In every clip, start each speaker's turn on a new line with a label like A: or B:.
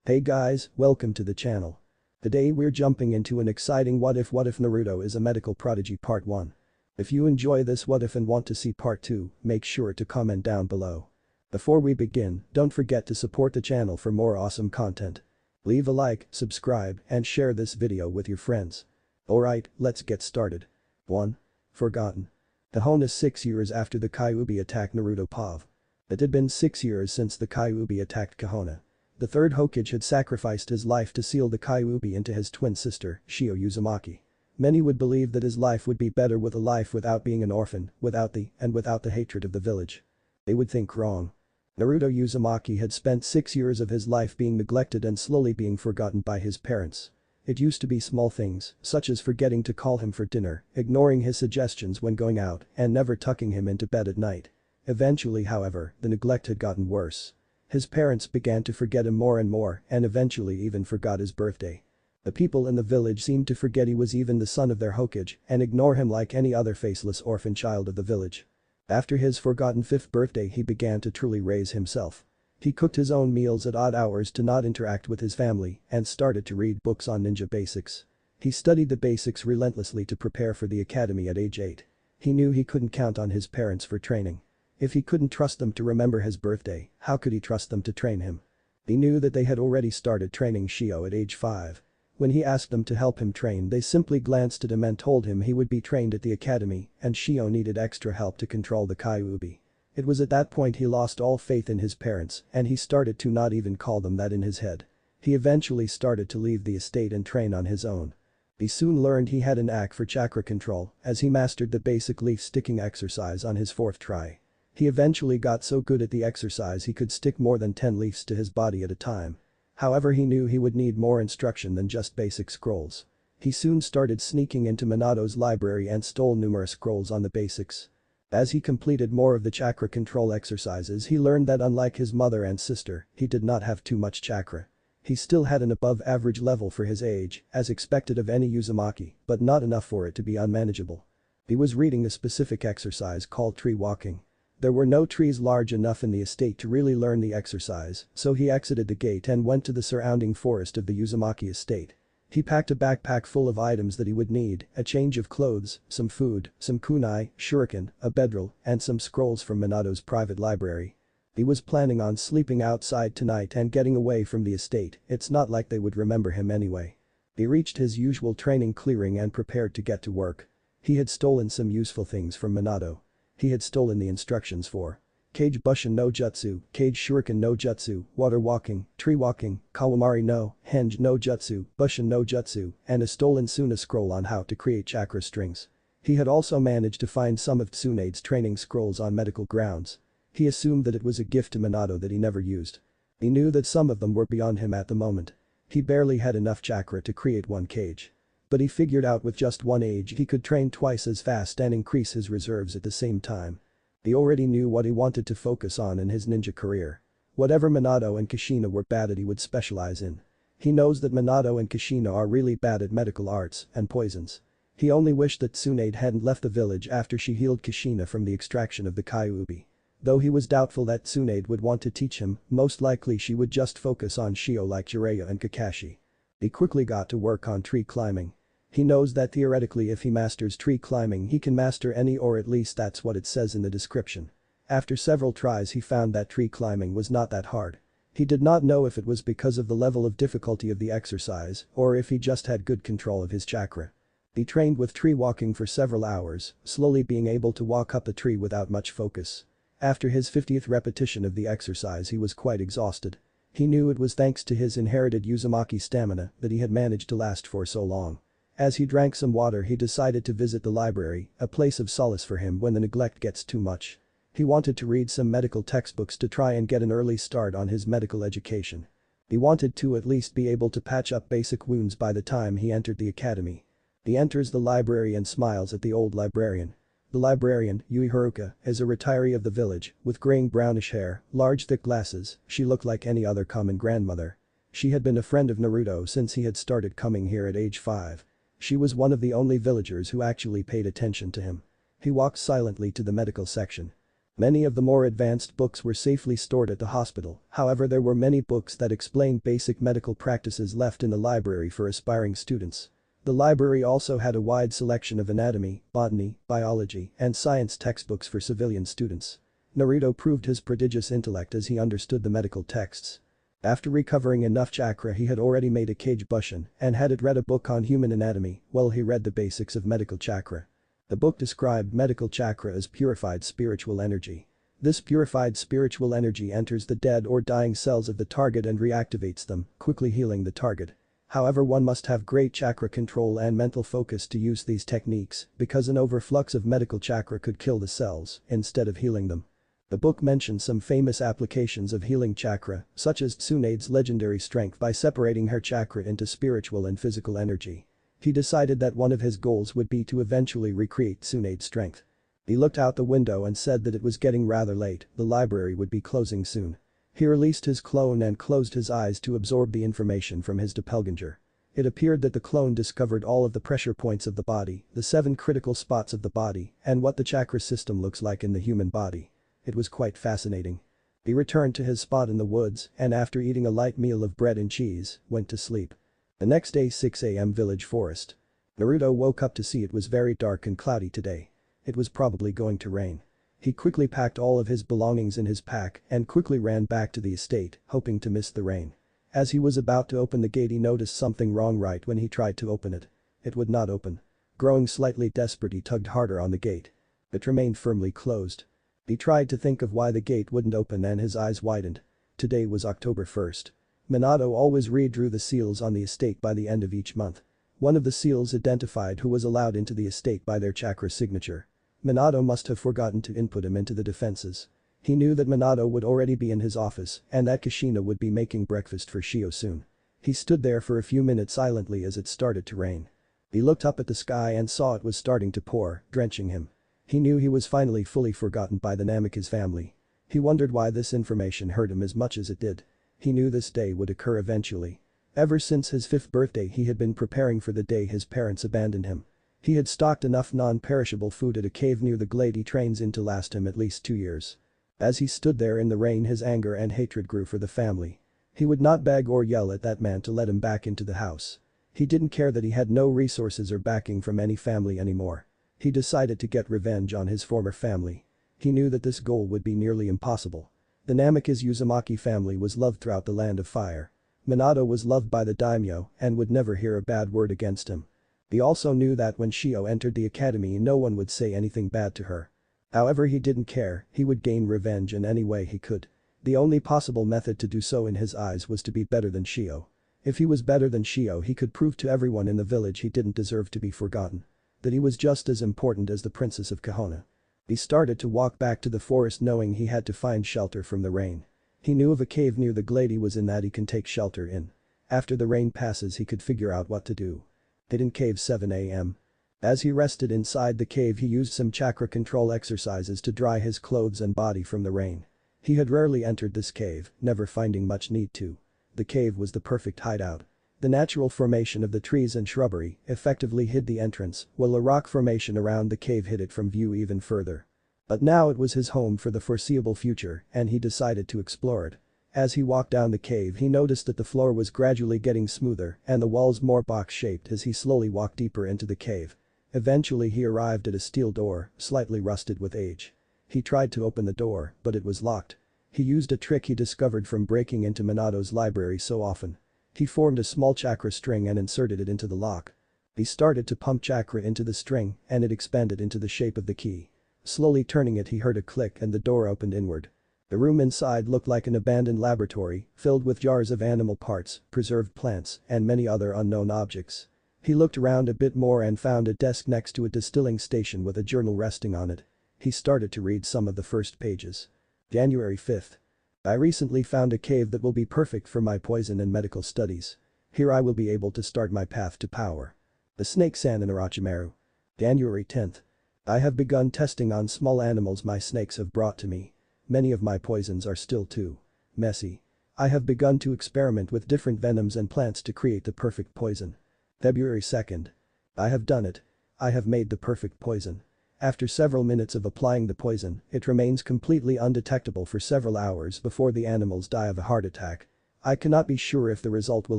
A: Hey guys, welcome to the channel. Today we're jumping into an exciting what if Naruto is a medical prodigy part 1. If you enjoy this what if and want to see part 2, make sure to comment down below. Before we begin, don't forget to support the channel for more awesome content. Leave a like, subscribe, and share this video with your friends. Alright, let's get started. 1. Forgotten. Kahona 6 years after the Kyuubi attacked Naruto Pav. It had been 6 years since the Kyuubi attacked Kahona. The third Hokage had sacrificed his life to seal the Kyuubi into his twin sister, Shio Uzumaki. Many would believe that his life would be better with a life without being an orphan, without the hatred of the village. They would think wrong. Naruto Uzumaki had spent 6 years of his life being neglected and slowly being forgotten by his parents. It used to be small things, such as forgetting to call him for dinner, ignoring his suggestions when going out, and never tucking him into bed at night. Eventually, however, the neglect had gotten worse. His parents began to forget him more and more and eventually even forgot his birthday. The people in the village seemed to forget he was even the son of their Hokage and ignore him like any other faceless orphan child of the village. After his forgotten 5th birthday he began to truly raise himself. He cooked his own meals at odd hours to not interact with his family and started to read books on ninja basics. He studied the basics relentlessly to prepare for the academy at age 8. He knew he couldn't count on his parents for training. If he couldn't trust them to remember his birthday, how could he trust them to train him? He knew that they had already started training Shio at age 5. When he asked them to help him train, they simply glanced at him and told him he would be trained at the academy and Shio needed extra help to control the Kyuubi. It was at that point he lost all faith in his parents and he started to not even call them that in his head. He eventually started to leave the estate and train on his own. He soon learned he had a knack for chakra control as he mastered the basic leaf sticking exercise on his 4th try. He eventually got so good at the exercise he could stick more than 10 leaves to his body at a time. However, he knew he would need more instruction than just basic scrolls. He soon started sneaking into Minato's library and stole numerous scrolls on the basics. As he completed more of the chakra control exercises, he learned that unlike his mother and sister, he did not have too much chakra. He still had an above average level for his age, as expected of any Uzumaki, but not enough for it to be unmanageable. He was reading a specific exercise called tree walking. There were no trees large enough in the estate to really learn the exercise, so he exited the gate and went to the surrounding forest of the Uzumaki estate. He packed a backpack full of items that he would need, a change of clothes, some food, some kunai, shuriken, a bedroll, and some scrolls from Minato's private library. He was planning on sleeping outside tonight and getting away from the estate, it's not like they would remember him anyway. He reached his usual training clearing and prepared to get to work. He had stolen some useful things from Minato. He had stolen the instructions for Kage Bushin no Jutsu, Kage Shuriken no Jutsu, Water Walking, Tree Walking, Kawamari no, Henge no Jutsu, Bushin no Jutsu, and a stolen Suna scroll on how to create chakra strings. He had also managed to find some of Tsunade's training scrolls on medical grounds. He assumed that it was a gift to Minato that he never used. He knew that some of them were beyond him at the moment. He barely had enough chakra to create one cage. But he figured out with just one age he could train twice as fast and increase his reserves at the same time. He already knew what he wanted to focus on in his ninja career. Whatever Minato and Kushina were bad at he would specialize in. He knows that Minato and Kushina are really bad at medical arts and poisons. He only wished that Tsunade hadn't left the village after she healed Kushina from the extraction of the Kyuubi. Though he was doubtful that Tsunade would want to teach him, most likely she would just focus on Shio like Jiraiya and Kakashi. He quickly got to work on tree climbing. He knows that theoretically if he masters tree climbing he can master any, or at least that's what it says in the description. After several tries he found that tree climbing was not that hard. He did not know if it was because of the level of difficulty of the exercise or if he just had good control of his chakra. He trained with tree walking for several hours, slowly being able to walk up a tree without much focus. After his 50th repetition of the exercise he was quite exhausted. He knew it was thanks to his inherited Uzumaki stamina that he had managed to last for so long. As he drank some water he decided to visit the library, a place of solace for him when the neglect gets too much. He wanted to read some medical textbooks to try and get an early start on his medical education. He wanted to at least be able to patch up basic wounds by the time he entered the academy. He enters the library and smiles at the old librarian. The librarian, Yui Haruka, is a retiree of the village, with graying brownish hair, large thick glasses. She looked like any other common grandmother. She had been a friend of Naruto since he had started coming here at age 5. She was one of the only villagers who actually paid attention to him. He walked silently to the medical section. Many of the more advanced books were safely stored at the hospital, however there were many books that explained basic medical practices left in the library for aspiring students. The library also had a wide selection of anatomy, botany, biology, and science textbooks for civilian students. Naruto proved his prodigious intellect as he understood the medical texts. After recovering enough chakra he had already made a kage bushin and had it read a book on human anatomy while he read the basics of medical chakra. The book described medical chakra as purified spiritual energy. This purified spiritual energy enters the dead or dying cells of the target and reactivates them, quickly healing the target. However, one must have great chakra control and mental focus to use these techniques because an overflux of medical chakra could kill the cells instead of healing them. The book mentioned some famous applications of healing chakra, such as Tsunade's legendary strength by separating her chakra into spiritual and physical energy. He decided that one of his goals would be to eventually recreate Tsunade's strength. He looked out the window and said that it was getting rather late, the library would be closing soon. He released his clone and closed his eyes to absorb the information from his doppelganger. It appeared that the clone discovered all of the pressure points of the body, the 7 critical spots of the body, and what the chakra system looks like in the human body. It was quite fascinating. He returned to his spot in the woods and after eating a light meal of bread and cheese, went to sleep. The next day 6 a.m. village forest. Naruto woke up to see it was very dark and cloudy today. It was probably going to rain. He quickly packed all of his belongings in his pack and quickly ran back to the estate, hoping to miss the rain. As he was about to open the gate he noticed something wrong right when he tried to open it. It would not open. Growing slightly desperate he tugged harder on the gate. It remained firmly closed. He tried to think of why the gate wouldn't open and his eyes widened. Today was October 1st. Minato always redrew the seals on the estate by the end of each month. One of the seals identified who was allowed into the estate by their chakra signature. Minato must have forgotten to input him into the defenses. He knew that Minato would already be in his office and that Kushina would be making breakfast for Shio soon. He stood there for a few minutes silently as it started to rain. He looked up at the sky and saw it was starting to pour, drenching him. He knew he was finally fully forgotten by the Namikaze family. He wondered why this information hurt him as much as it did. He knew this day would occur eventually. Ever since his 5th birthday he had been preparing for the day his parents abandoned him. He had stocked enough non-perishable food at a cave near the glade he trains in to last him at least 2 years. As he stood there in the rain his anger and hatred grew for the family. He would not beg or yell at that man to let him back into the house. He didn't care that he had no resources or backing from any family anymore. He decided to get revenge on his former family. He knew that this goal would be nearly impossible. The Namikaze Uzumaki family was loved throughout the Land of Fire. Minato was loved by the daimyo and would never hear a bad word against him. He also knew that when Shio entered the academy no one would say anything bad to her. However, he didn't care, he would gain revenge in any way he could. The only possible method to do so in his eyes was to be better than Shio. If he was better than Shio he could prove to everyone in the village he didn't deserve to be forgotten. That he was just as important as the Princess of Kahona. He started to walk back to the forest knowing he had to find shelter from the rain. He knew of a cave near the glade he was in that he can take shelter in. After the rain passes he could figure out what to do. Hidden cave 7 a.m. As he rested inside the cave he used some chakra control exercises to dry his clothes and body from the rain. He had rarely entered this cave, never finding much need to. The cave was the perfect hideout. The natural formation of the trees and shrubbery effectively hid the entrance, while a rock formation around the cave hid it from view even further. But now it was his home for the foreseeable future and he decided to explore it. As he walked down the cave he noticed that the floor was gradually getting smoother and the walls more box-shaped as he slowly walked deeper into the cave. Eventually he arrived at a steel door, slightly rusted with age. He tried to open the door, but it was locked. He used a trick he discovered from breaking into Minato's library so often. He formed a small chakra string and inserted it into the lock. He started to pump chakra into the string and it expanded into the shape of the key. Slowly turning it he heard a click and the door opened inward. The room inside looked like an abandoned laboratory, filled with jars of animal parts, preserved plants, and many other unknown objects. He looked around a bit more and found a desk next to a distilling station with a journal resting on it. He started to read some of the first pages. January 5th. I recently found a cave that will be perfect for my poison and medical studies. Here I will be able to start my path to power. The snake-san in Orochimaru. January 10th. I have begun testing on small animals my snakes have brought to me. Many of my poisons are still too messy. I have begun to experiment with different venoms and plants to create the perfect poison. February 2nd. I have done it. I have made the perfect poison. After several minutes of applying the poison, it remains completely undetectable for several hours before the animals die of a heart attack. I cannot be sure if the result will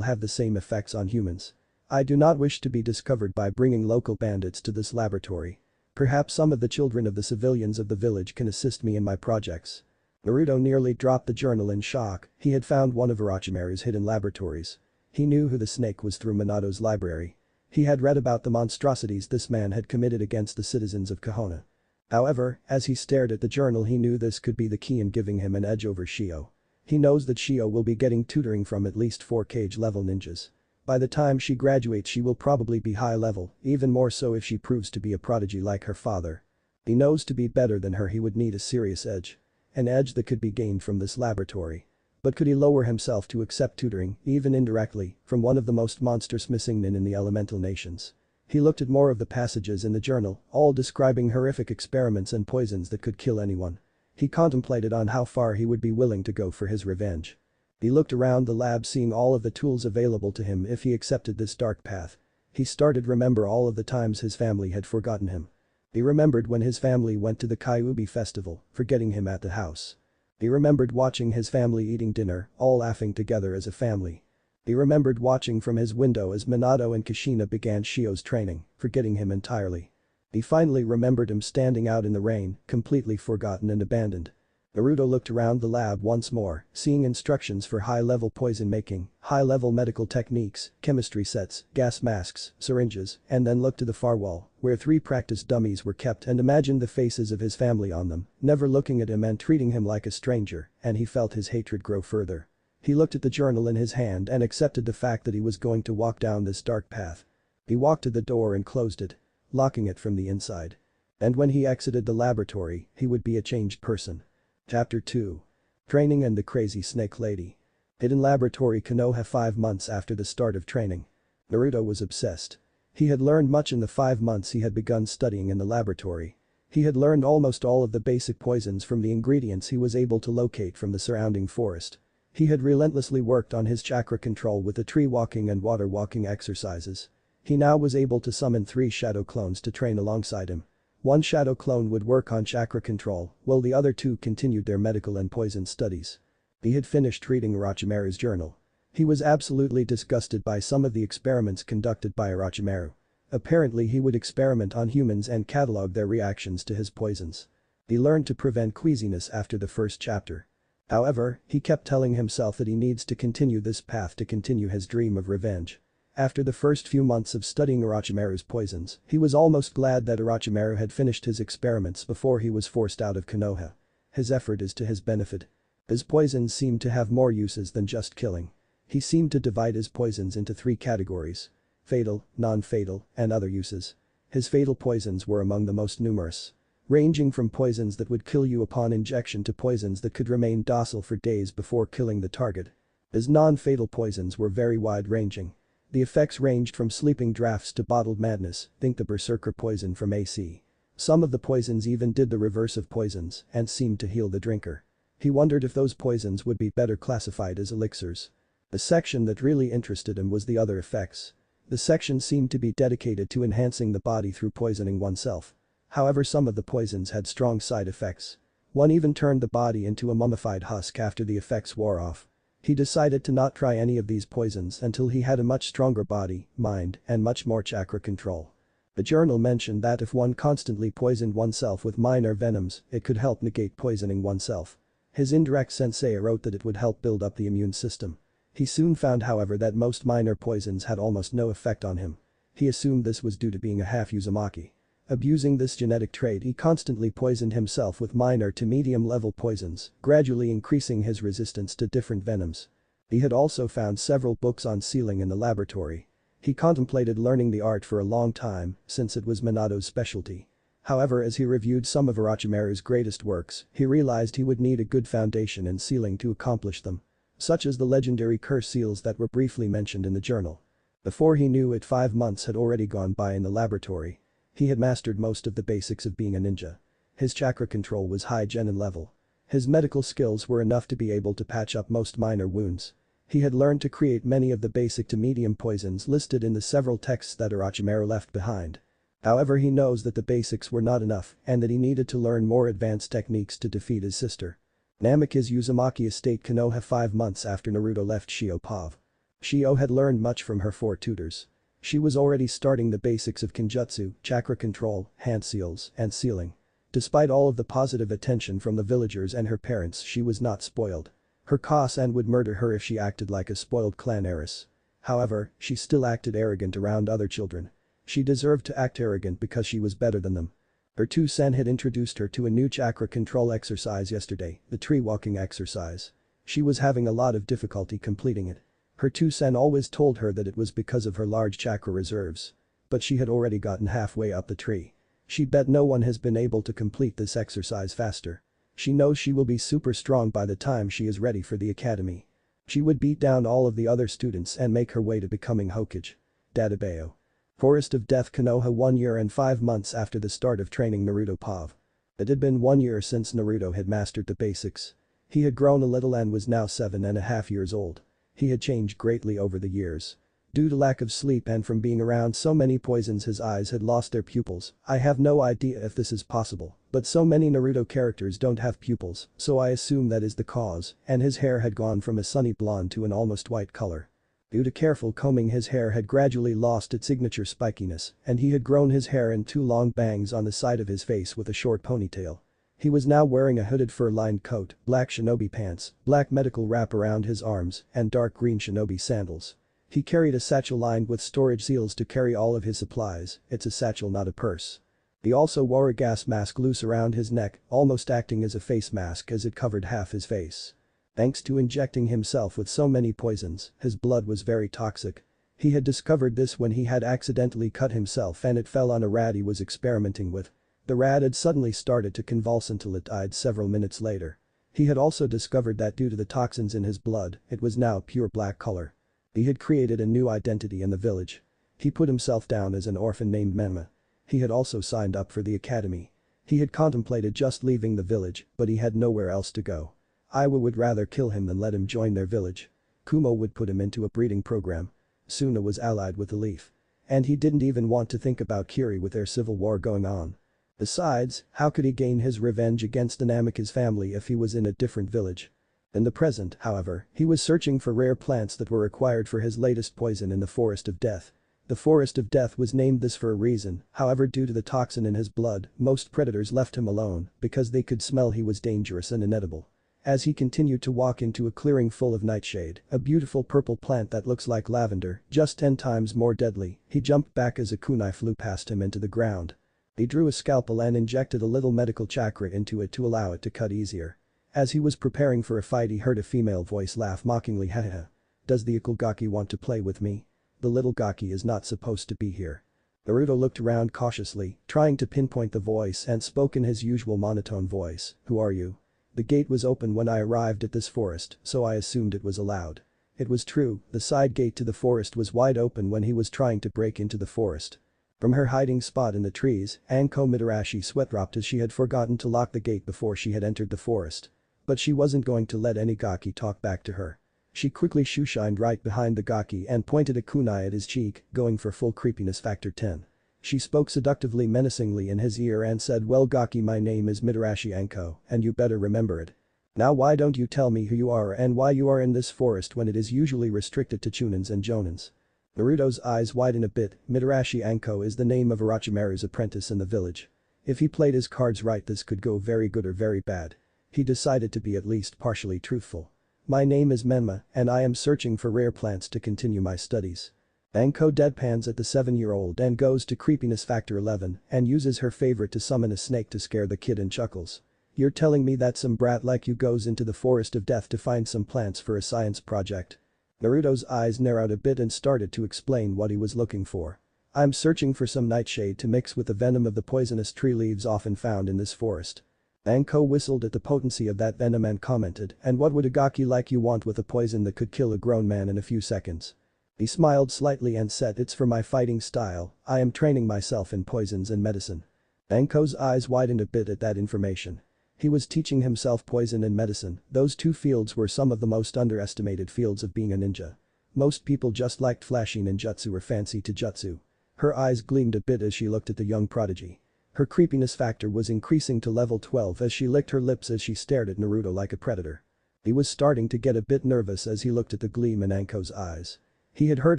A: have the same effects on humans. I do not wish to be discovered by bringing local bandits to this laboratory. Perhaps some of the children of the civilians of the village can assist me in my projects. Naruto nearly dropped the journal in shock. He had found one of Orochimaru's hidden laboratories. He knew who the snake was through Minato's library. He had read about the monstrosities this man had committed against the citizens of Konoha. However, as he stared at the journal he knew this could be the key in giving him an edge over Shio. He knows that Shio will be getting tutoring from at least 4 cage level ninjas. By the time she graduates she will probably be high level, even more so if she proves to be a prodigy like her father. He knows to be better than her he would need a serious edge. An edge that could be gained from this laboratory. But could he lower himself to accept tutoring, even indirectly, from one of the most monstrous missing nin in the elemental nations? He looked at more of the passages in the journal, all describing horrific experiments and poisons that could kill anyone. He contemplated on how far he would be willing to go for his revenge. He looked around the lab seeing all of the tools available to him if he accepted this dark path. He started to remember all of the times his family had forgotten him. He remembered when his family went to the Kyuubi festival, forgetting him at the house. He remembered watching his family eating dinner, all laughing together as a family. He remembered watching from his window as Minato and Kushina began Shio's training, forgetting him entirely. He finally remembered him standing out in the rain, completely forgotten and abandoned. Naruto looked around the lab once more, seeing instructions for high-level poison making, high-level medical techniques, chemistry sets, gas masks, syringes, and then looked to the far wall, where 3 practice dummies were kept and imagined the faces of his family on them, never looking at him and treating him like a stranger, and he felt his hatred grow further. He looked at the journal in his hand and accepted the fact that he was going to walk down this dark path. He walked to the door and closed it, locking it from the inside. And when he exited the laboratory, he would be a changed person. Chapter 2. Training and the Crazy Snake Lady. Hidden Laboratory Konoha 5 months after the start of training. Naruto was obsessed. He had learned much in the 5 months he had begun studying in the laboratory. He had learned almost all of the basic poisons from the ingredients he was able to locate from the surrounding forest. He had relentlessly worked on his chakra control with the tree walking and water walking exercises. He now was able to summon 3 shadow clones to train alongside him. 1 shadow clone would work on chakra control, while the other 2 continued their medical and poison studies. He had finished reading Orochimaru's journal. He was absolutely disgusted by some of the experiments conducted by Orochimaru. Apparently he would experiment on humans and catalog their reactions to his poisons. He learned to prevent queasiness after the first chapter. However, he kept telling himself that he needs to continue this path to continue his dream of revenge. After the first few months of studying Orochimaru's poisons, he was almost glad that Orochimaru had finished his experiments before he was forced out of Konoha. His effort is to his benefit. His poisons seemed to have more uses than just killing. He seemed to divide his poisons into 3 categories: fatal, non-fatal, and other uses. His fatal poisons were among the most numerous. Ranging from poisons that would kill you upon injection to poisons that could remain docile for days before killing the target. His non-fatal poisons were very wide-ranging. The effects ranged from sleeping drafts to bottled madness, think the berserker poison from AC. Some of the poisons even did the reverse of poisons and seemed to heal the drinker. He wondered if those poisons would be better classified as elixirs. The section that really interested him was the other effects. The section seemed to be dedicated to enhancing the body through poisoning oneself. However, some of the poisons had strong side effects. One even turned the body into a mummified husk after the effects wore off. He decided to not try any of these poisons until he had a much stronger body, mind, and much more chakra control. The journal mentioned that if one constantly poisoned oneself with minor venoms, it could help negate poisoning oneself. His indirect sensei wrote that it would help build up the immune system. He soon found, however, that most minor poisons had almost no effect on him. He assumed this was due to being a half Uzumaki. Abusing this genetic trait, he constantly poisoned himself with minor to medium-level poisons, gradually increasing his resistance to different venoms. He had also found several books on sealing in the laboratory. He contemplated learning the art for a long time, since it was Minato's specialty. However, as he reviewed some of Orochimaru's greatest works, he realized he would need a good foundation in sealing to accomplish them. Such as the legendary curse seals that were briefly mentioned in the journal. Before he knew it, 5 months had already gone by in the laboratory. He had mastered most of the basics of being a ninja. His chakra control was high genin level. His medical skills were enough to be able to patch up most minor wounds. He had learned to create many of the basic to medium poisons listed in the several texts that Orochimaru left behind. However, he knows that the basics were not enough and that he needed to learn more advanced techniques to defeat his sister. Namikaze Uzumaki Estate Konoha 5 months after Naruto left Shio Pav. Shio had learned much from her 4 tutors. She was already starting the basics of Kenjutsu, chakra control, hand seals, and sealing. Despite all of the positive attention from the villagers and her parents, she was not spoiled. Her Kasan would murder her if she acted like a spoiled clan heiress. However, she still acted arrogant around other children. She deserved to act arrogant because she was better than them. Her two-sen had introduced her to a new chakra control exercise yesterday, the tree walking exercise. She was having a lot of difficulty completing it. Her two-sen always told her that it was because of her large chakra reserves. But she had already gotten halfway up the tree. She bet no one has been able to complete this exercise faster. She knows she will be super strong by the time she is ready for the academy. She would beat down all of the other students and make her way to becoming Hokage. Databeo. Forest of Death Konoha 1 year and 5 months after the start of training Naruto Pav. It had been 1 year since Naruto had mastered the basics. He had grown a little and was now 7.5 years old. He had changed greatly over the years. Due to lack of sleep and from being around so many poisons, his eyes had lost their pupils. I have no idea if this is possible, but so many Naruto characters don't have pupils, so I assume that is the cause, and his hair had gone from a sunny blonde to an almost white color. Due to careful combing, his hair had gradually lost its signature spikiness, and he had grown his hair in 2 long bangs on the side of his face with a short ponytail. He was now wearing a hooded fur-lined coat, black shinobi pants, black medical wrap around his arms, and dark green shinobi sandals. He carried a satchel lined with storage seals to carry all of his supplies. It's a satchel, not a purse. He also wore a gas mask loose around his neck, almost acting as a face mask as it covered half his face. Thanks to injecting himself with so many poisons, his blood was very toxic. He had discovered this when he had accidentally cut himself and it fell on a rat he was experimenting with. The rat had suddenly started to convulse until it died several minutes later. He had also discovered that due to the toxins in his blood, it was now pure black color. He had created a new identity in the village. He put himself down as an orphan named Menma. He had also signed up for the academy. He had contemplated just leaving the village, but he had nowhere else to go. Iwa would rather kill him than let him join their village. Kumo would put him into a breeding program. Suna was allied with the Leaf. And he didn't even want to think about Kiri with their civil war going on. Besides, how could he gain his revenge against Namikaze's family if he was in a different village? In the present, however, he was searching for rare plants that were required for his latest poison in the Forest of Death. The Forest of Death was named this for a reason, however, due to the toxin in his blood, most predators left him alone because they could smell he was dangerous and inedible. As he continued to walk into a clearing full of nightshade, a beautiful purple plant that looks like lavender, just 10 times more deadly, he jumped back as a kunai flew past him into the ground. He drew a scalpel and injected a little medical chakra into it to allow it to cut easier. As he was preparing for a fight, he heard a female voice laugh mockingly, "Haha. Does the Ikugaki want to play with me? The little Gaki is not supposed to be here." Naruto looked around cautiously, trying to pinpoint the voice, and spoke in his usual monotone voice, "Who are you?" The gate was open when I arrived at this forest, so I assumed it was allowed. It was true, the side gate to the forest was wide open when he was trying to break into the forest. From her hiding spot in the trees, Anko Mitarashi sweat-dropped as she had forgotten to lock the gate before she had entered the forest. But she wasn't going to let any Gaki talk back to her. She quickly shooshined right behind the Gaki and pointed a kunai at his cheek, going for full creepiness factor 10. She spoke seductively menacingly in his ear and said, "Well Gaki, my name is Mitarashi Anko, and you better remember it. Now why don't you tell me who you are and why you are in this forest when it is usually restricted to Chunins and Jonins?" Naruto's eyes widen a bit. Mitarashi Anko is the name of Orochimaru's apprentice in the village. If he played his cards right, this could go very good or very bad. He decided to be at least partially truthful. "My name is Menma, and I am searching for rare plants to continue my studies." Anko deadpans at the 7-year-old and goes to creepiness factor 11 and uses her favorite to summon a snake to scare the kid and chuckles. "You're telling me that some brat like you goes into the Forest of Death to find some plants for a science project?" Naruto's eyes narrowed a bit and started to explain what he was looking for. "I'm searching for some nightshade to mix with the venom of the poisonous tree leaves often found in this forest." Anko whistled at the potency of that venom and commented, "And what would a Gaki like you want with a poison that could kill a grown man in a few seconds?" He smiled slightly and said, "It's for my fighting style. I am training myself in poisons and medicine." Anko's eyes widened a bit at that information. He was teaching himself poison and medicine. Those two fields were some of the most underestimated fields of being a ninja. Most people just liked flashy ninjutsu or fancy taijutsu. Her eyes gleamed a bit as she looked at the young prodigy. Her creepiness factor was increasing to level 12 as she licked her lips as she stared at Naruto like a predator. He was starting to get a bit nervous as he looked at the gleam in Anko's eyes. He had heard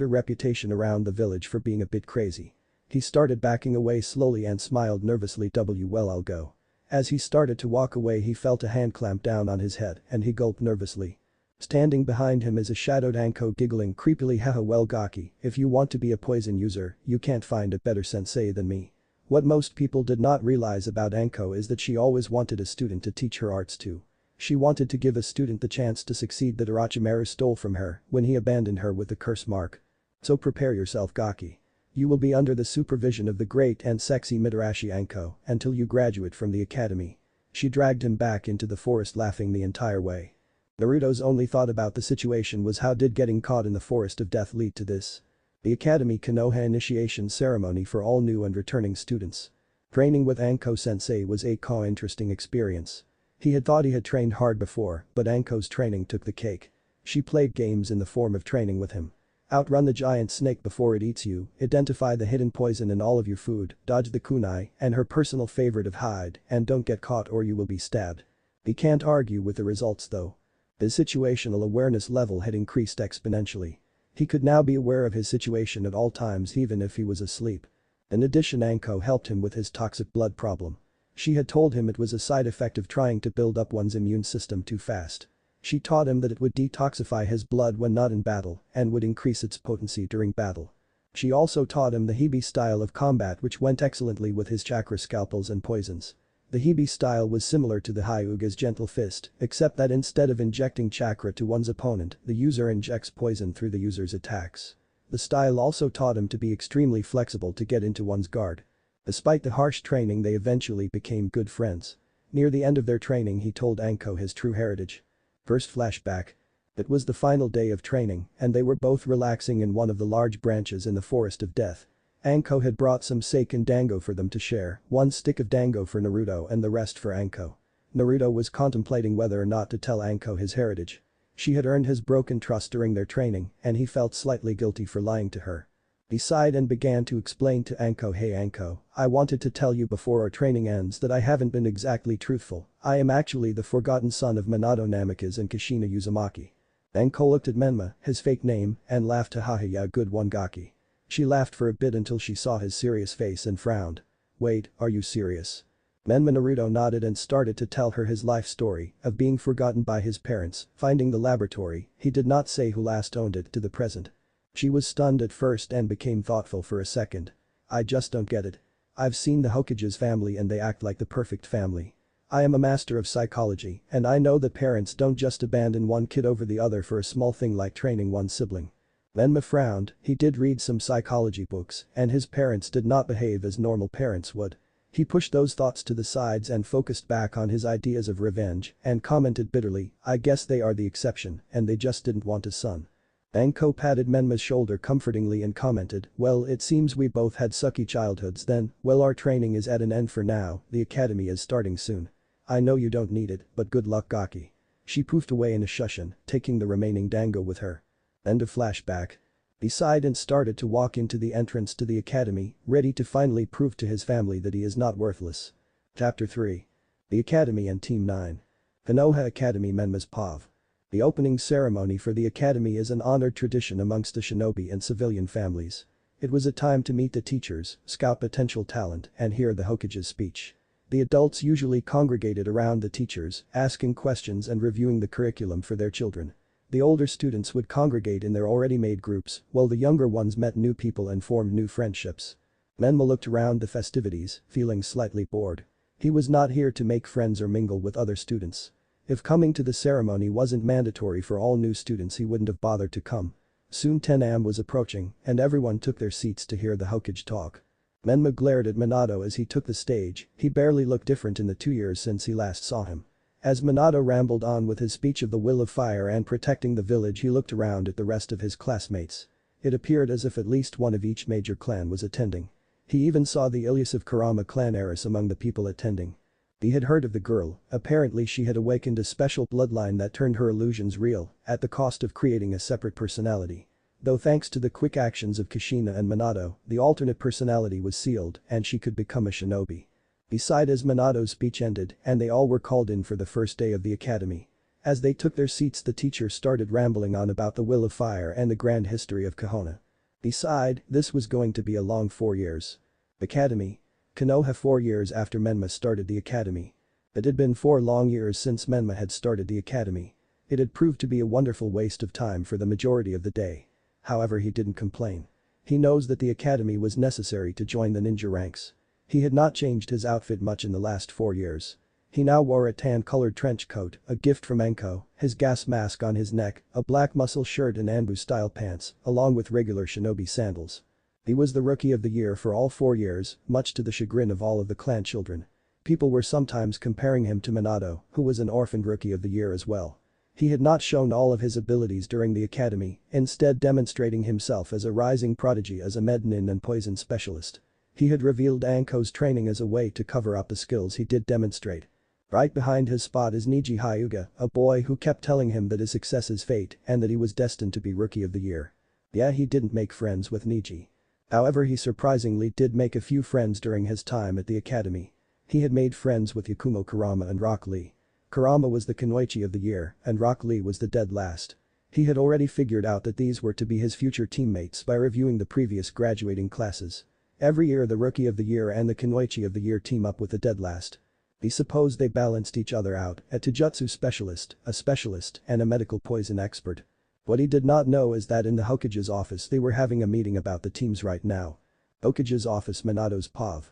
A: her reputation around the village for being a bit crazy. He started backing away slowly and smiled nervously. Well, I'll go. As he started to walk away he felt a hand clamp down on his head and he gulped nervously. Standing behind him is a shadowed Anko giggling creepily. Haha, well Gaki, if you want to be a poison user, you can't find a better sensei than me. What most people did not realize about Anko is that she always wanted a student to teach her arts to. She wanted to give a student the chance to succeed that Orochimaru stole from her when he abandoned her with the curse mark. So prepare yourself Gaki. You will be under the supervision of the great and sexy Mitarashi Anko until you graduate from the academy. She dragged him back into the forest laughing the entire way. Naruto's only thought about the situation was how did getting caught in the forest of death lead to this? The Academy Konoha initiation ceremony for all new and returning students. Training with Anko sensei was a interesting experience. He had thought he had trained hard before, but Anko's training took the cake. She played games in the form of training with him. Outrun the giant snake before it eats you, identify the hidden poison in all of your food, dodge the kunai, and her personal favorite of hide, and don't get caught or you will be stabbed. He can't argue with the results though. His situational awareness level had increased exponentially. He could now be aware of his situation at all times even if he was asleep. In addition, Anko helped him with his toxic blood problem. She had told him it was a side effect of trying to build up one's immune system too fast. She taught him that it would detoxify his blood when not in battle and would increase its potency during battle. She also taught him the Hibi style of combat which went excellently with his chakra scalpels and poisons. The Hibi style was similar to the Hyuga's gentle fist, except that instead of injecting chakra to one's opponent, the user injects poison through the user's attacks. The style also taught him to be extremely flexible to get into one's guard. Despite the harsh training they eventually became good friends. Near the end of their training he told Anko his true heritage. First flashback. It was the final day of training and they were both relaxing in one of the large branches in the forest of death. Anko had brought some sake and dango for them to share, one stick of dango for Naruto and the rest for Anko. Naruto was contemplating whether or not to tell Anko his heritage. She had earned his broken trust during their training and he felt slightly guilty for lying to her. He sighed and began to explain to Anko, hey Anko, I wanted to tell you before our training ends that I haven't been exactly truthful, I am actually the forgotten son of Minato Namikaze and Kushina Uzumaki. Anko looked at Menma, his fake name, and laughed, haha, yeah, good one Gaki. She laughed for a bit until she saw his serious face and frowned. Wait, are you serious? Menma. Naruto nodded and started to tell her his life story of being forgotten by his parents, finding the laboratory, he did not say who last owned it, to the present. She was stunned at first and became thoughtful for a second. I just don't get it. I've seen the Hokage's family and they act like the perfect family. I am a master of psychology and I know that parents don't just abandon one kid over the other for a small thing like training one sibling. Menma frowned, he did read some psychology books and his parents did not behave as normal parents would. He pushed those thoughts to the sides and focused back on his ideas of revenge and commented bitterly, I guess they are the exception and they just didn't want a son. Anko patted Menma's shoulder comfortingly and commented, well, it seems we both had sucky childhoods then, well, our training is at an end for now, the academy is starting soon. I know you don't need it, but good luck Gaki. She poofed away in a shushin, taking the remaining dango with her. End of flashback. He sighed and started to walk into the entrance to the academy, ready to finally prove to his family that he is not worthless. Chapter 3. The Academy and Team 9. Konoha Academy. Menma's POV. The opening ceremony for the academy is an honored tradition amongst the shinobi and civilian families. It was a time to meet the teachers, scout potential talent, and hear the Hokage's speech. The adults usually congregated around the teachers, asking questions and reviewing the curriculum for their children. The older students would congregate in their already made groups, while the younger ones met new people and formed new friendships. Menma looked around the festivities, feeling slightly bored. He was not here to make friends or mingle with other students. If coming to the ceremony wasn't mandatory for all new students he wouldn't have bothered to come. Soon 10 am was approaching, and everyone took their seats to hear the Hokage talk. Menma glared at Minato as he took the stage, he barely looked different in the 2 years since he last saw him. As Minato rambled on with his speech of the will of fire and protecting the village he looked around at the rest of his classmates. It appeared as if at least one of each major clan was attending. He even saw the elusive Kurama clan heiress among the people attending. He had heard of the girl, apparently she had awakened a special bloodline that turned her illusions real, at the cost of creating a separate personality. Though thanks to the quick actions of Kushina and Minato, the alternate personality was sealed and she could become a shinobi. Beside as Minato's speech ended and they all were called in for the first day of the academy. As they took their seats the teacher started rambling on about the will of fire and the grand history of Konoha. Beside, this was going to be a long 4 years. Academy. Konoha 4 years after Menma started the academy. It had been 4 long years since Menma had started the academy. It had proved to be a wonderful waste of time for the majority of the day. However, he didn't complain. He knows that the academy was necessary to join the ninja ranks. He had not changed his outfit much in the last 4 years. He now wore a tan-colored trench coat, a gift from Enko, his gas mask on his neck, a black muscle shirt and Anbu-style pants, along with regular shinobi sandals. He was the rookie of the year for all 4 years, much to the chagrin of all of the clan children. People were sometimes comparing him to Minato, who was an orphaned rookie of the year as well. He had not shown all of his abilities during the academy, instead demonstrating himself as a rising prodigy as a mednin and poison specialist. He had revealed Anko's training as a way to cover up the skills he did demonstrate. Right behind his spot is Niji Hyuga, a boy who kept telling him that his success is fate and that he was destined to be rookie of the year. Yeah, he didn't make friends with Niji. However, he surprisingly did make a few friends during his time at the academy. He had made friends with Yakumo Kurama and Rock Lee. Kurama was the Kunoichi of the year and Rock Lee was the dead last. He had already figured out that these were to be his future teammates by reviewing the previous graduating classes. Every year the Rookie of the Year and the Kunoichi of the Year team up with the dead last. He supposed they balanced each other out, a Taijutsu specialist, a specialist, and a medical poison expert. What he did not know is that in the Hokage's office they were having a meeting about the teams right now. Hokage's office Minato's POV.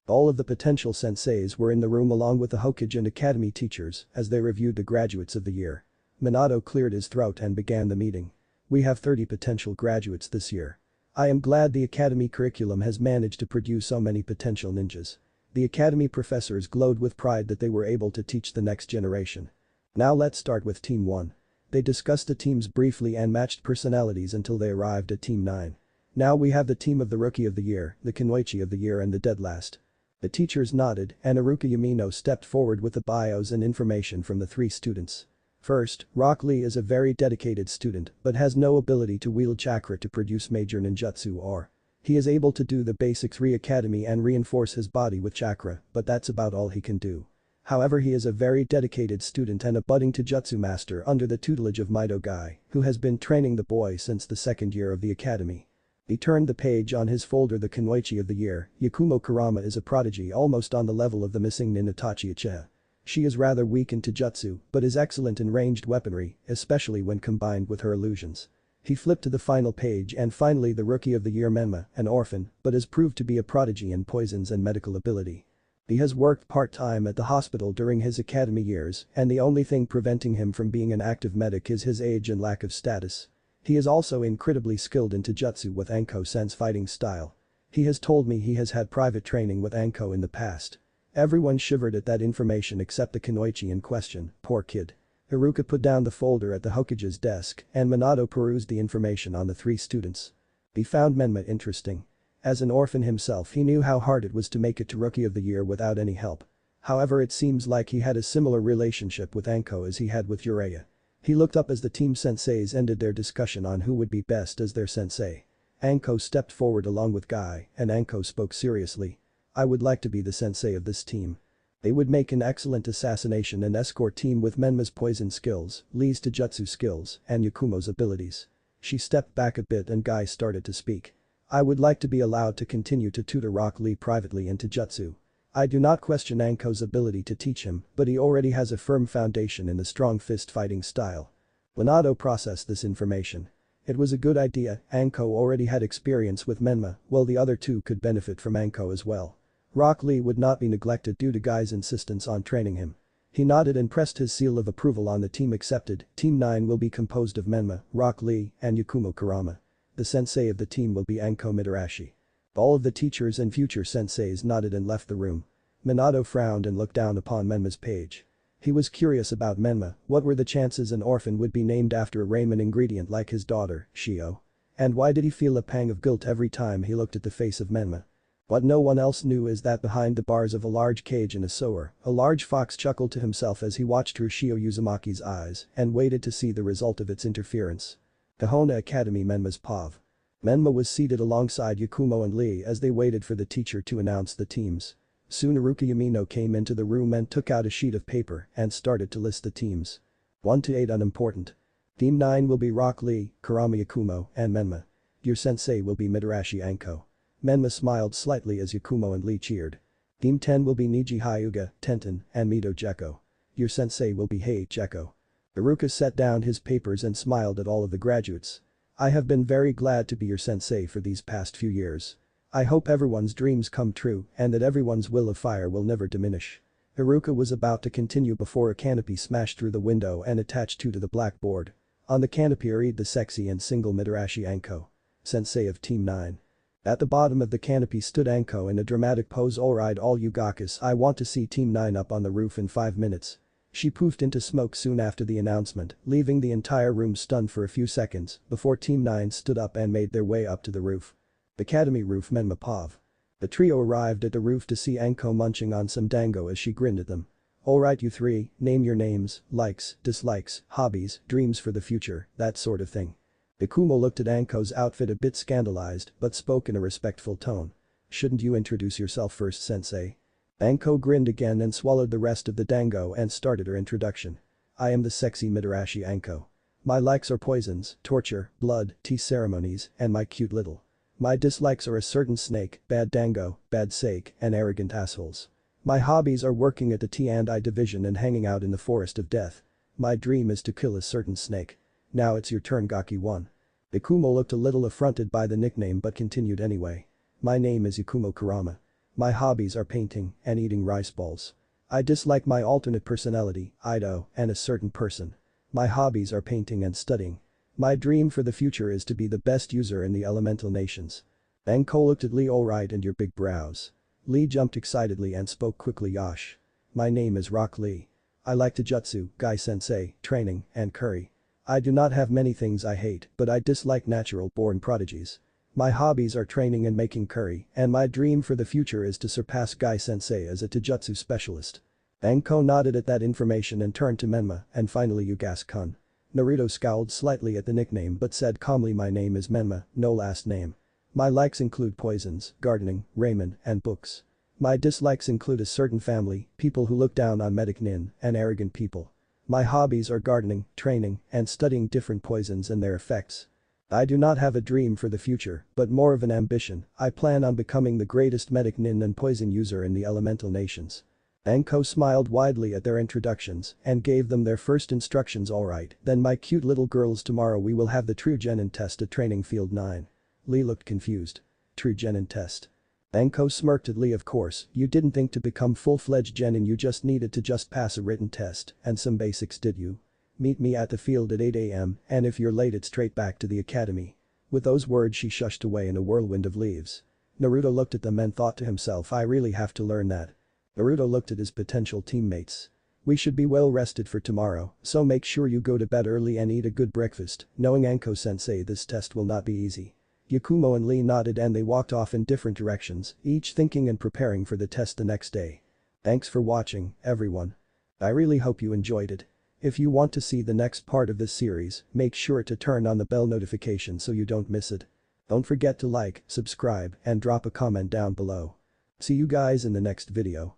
A: All of the potential senseis were in the room along with the Hokage and academy teachers as they reviewed the graduates of the year. Minato cleared his throat and began the meeting. We have 30 potential graduates this year. I am glad the academy curriculum has managed to produce so many potential ninjas. The academy professors glowed with pride that they were able to teach the next generation. Now let's start with Team 1. They discussed the teams briefly and matched personalities until they arrived at Team 9. Now we have the team of the Rookie of the Year, the Kunoichi of the Year and the dead last. The teachers nodded and Iruka Yamino stepped forward with the bios and information from the 3 students. First, Rock Lee is a very dedicated student but has no ability to wield chakra to produce major ninjutsu or. He is able to do the basic 3 academy and reinforce his body with chakra, but that's about all he can do. However, he is a very dedicated student and a budding Taijutsu master under the tutelage of Mido Gai, who has been training the boy since the 2nd year of the academy. He turned the page on his folder. The Kunoichi of the Year, Yakumo Kurama is a prodigy almost on the level of the missing nin Itachi Uchiha. She is rather weak in Taijutsu but is excellent in ranged weaponry, especially when combined with her illusions. He flipped to the final page and finally the Rookie of the Year Menma, an orphan, but has proved to be a prodigy in poisons and medical ability. He has worked part-time at the hospital during his academy years and the only thing preventing him from being an active medic is his age and lack of status. He is also incredibly skilled in Taijutsu with Anko-sen's fighting style. He has told me he has had private training with Anko in the past. Everyone shivered at that information except the Kunoichi in question, poor kid. Iruka put down the folder at the Hokage's desk and Minato perused the information on the 3 students. He found Menma interesting. As an orphan himself he knew how hard it was to make it to Rookie of the Year without any help. However, it seems like he had a similar relationship with Anko as he had with Uraya. He looked up as the team senseis ended their discussion on who would be best as their sensei. Anko stepped forward along with Guy and Anko spoke seriously. I would like to be the sensei of this team. They would make an excellent assassination and escort team with Menma's poison skills, Lee's Taijutsu skills, and Yakumo's abilities. She stepped back a bit and Guy started to speak. I would like to be allowed to continue to tutor Rock Lee privately in Taijutsu. I do not question Anko's ability to teach him, but he already has a firm foundation in the strong fist fighting style. Minato processed this information. It was a good idea, Anko already had experience with Menma, while the other 2 could benefit from Anko as well. Rock Lee would not be neglected due to Guy's insistence on training him. He nodded and pressed his seal of approval on the team accepted. Team 9 will be composed of Menma, Rock Lee, and Yakumo Kurama. The sensei of the team will be Anko Mitarashi. All of the teachers and future senseis nodded and left the room. Minato frowned and looked down upon Menma's page. He was curious about Menma, what were the chances an orphan would be named after a ramen ingredient like his daughter, Shio? And why did he feel a pang of guilt every time he looked at the face of Menma? What no one else knew is that behind the bars of a large cage in a sewer, a large fox chuckled to himself as he watched through Shio Uzumaki's eyes and waited to see the result of its interference. The Hona Academy Menma's POV. Menma was seated alongside Yakumo and Lee as they waited for the teacher to announce the teams. Soon Haruka Yamino came into the room and took out a sheet of paper and started to list the teams. 1 to 8 unimportant. Team 9 will be Rock Lee, Kurama Yakumo, and Menma. Your sensei will be Midarashi Anko. Menma smiled slightly as Yakumo and Lee cheered. Team 10 will be Niji Hyuga, Tenten, and Mito Jekko. Your sensei will be Hei Jekko. Haruka set down his papers and smiled at all of the graduates. I have been very glad to be your sensei for these past few years. I hope everyone's dreams come true and that everyone's will of fire will never diminish. Haruka was about to continue before a canopy smashed through the window and attached to the blackboard. On the canopy read the sexy and single Midarashi Anko. Sensei of Team 9. At the bottom of the canopy stood Anko in a dramatic pose. Alright all you gakkas, I want to see Team 9 up on the roof in 5 minutes. She poofed into smoke soon after the announcement, leaving the entire room stunned for a few seconds before Team 9 stood up and made their way up to the roof. Academy roof Menma POV. The trio arrived at the roof to see Anko munching on some dango as she grinned at them. Alright you three, name your names, likes, dislikes, hobbies, dreams for the future, that sort of thing. Yakumo looked at Anko's outfit a bit scandalized but spoke in a respectful tone. Shouldn't you introduce yourself first, sensei? Anko grinned again and swallowed the rest of the dango and started her introduction. I am the sexy Midarashi Anko. My likes are poisons, torture, blood, tea ceremonies, and my cute little. My dislikes are a certain snake, bad dango, bad sake, and arrogant assholes. My hobbies are working at the T&I division and hanging out in the forest of death. My dream is to kill a certain snake. Now it's your turn Gaki 1. Yakumo looked a little affronted by the nickname but continued anyway. My name is Yakumo Kurama. My hobbies are painting and eating rice balls. I dislike my alternate personality, Ido, and a certain person. My hobbies are painting and studying. My dream for the future is to be the best user in the elemental nations. Anko looked at Lee. Alright and your big brows. Lee jumped excitedly and spoke quickly. Yosh. My name is Rock Lee. I like Taijutsu, Gai Sensei, training, and curry. I do not have many things I hate but I dislike natural-born prodigies. My hobbies are training and making curry and my dream for the future is to surpass Gai Sensei as a Taijutsu specialist. Anko nodded at that information and turned to Menma and finally Yugas-kun. Naruto scowled slightly at the nickname but said calmly my name is Menma, no last name. My likes include poisons, gardening, ramen, and books. My dislikes include a certain family, people who look down on medic nin, and arrogant people. My hobbies are gardening, training, and studying different poisons and their effects. I do not have a dream for the future, but more of an ambition. I plan on becoming the greatest medic nin and poison user in the elemental nations. Anko smiled widely at their introductions and gave them their first instructions. Alright, then my cute little girls, tomorrow we will have the True Genin test at Training Field 9. Lee looked confused. True Genin test. Anko smirked at Lee. Of course, you didn't think to become full-fledged genin you just needed to just pass a written test and some basics, did you? Meet me at the field at 8 AM and if you're late it's straight back to the academy. With those words she shushed away in a whirlwind of leaves. Naruto looked at them and thought to himself, I really have to learn that. Naruto looked at his potential teammates. We should be well rested for tomorrow, so make sure you go to bed early and eat a good breakfast. Knowing Anko-sensei, this test will not be easy. Yakumo and Lee nodded and they walked off in different directions, each thinking and preparing for the test the next day. Thanks for watching, everyone. I really hope you enjoyed it. If you want to see the next part of this series, make sure to turn on the bell notification so you don't miss it. Don't forget to like, subscribe, and drop a comment down below. See you guys in the next video.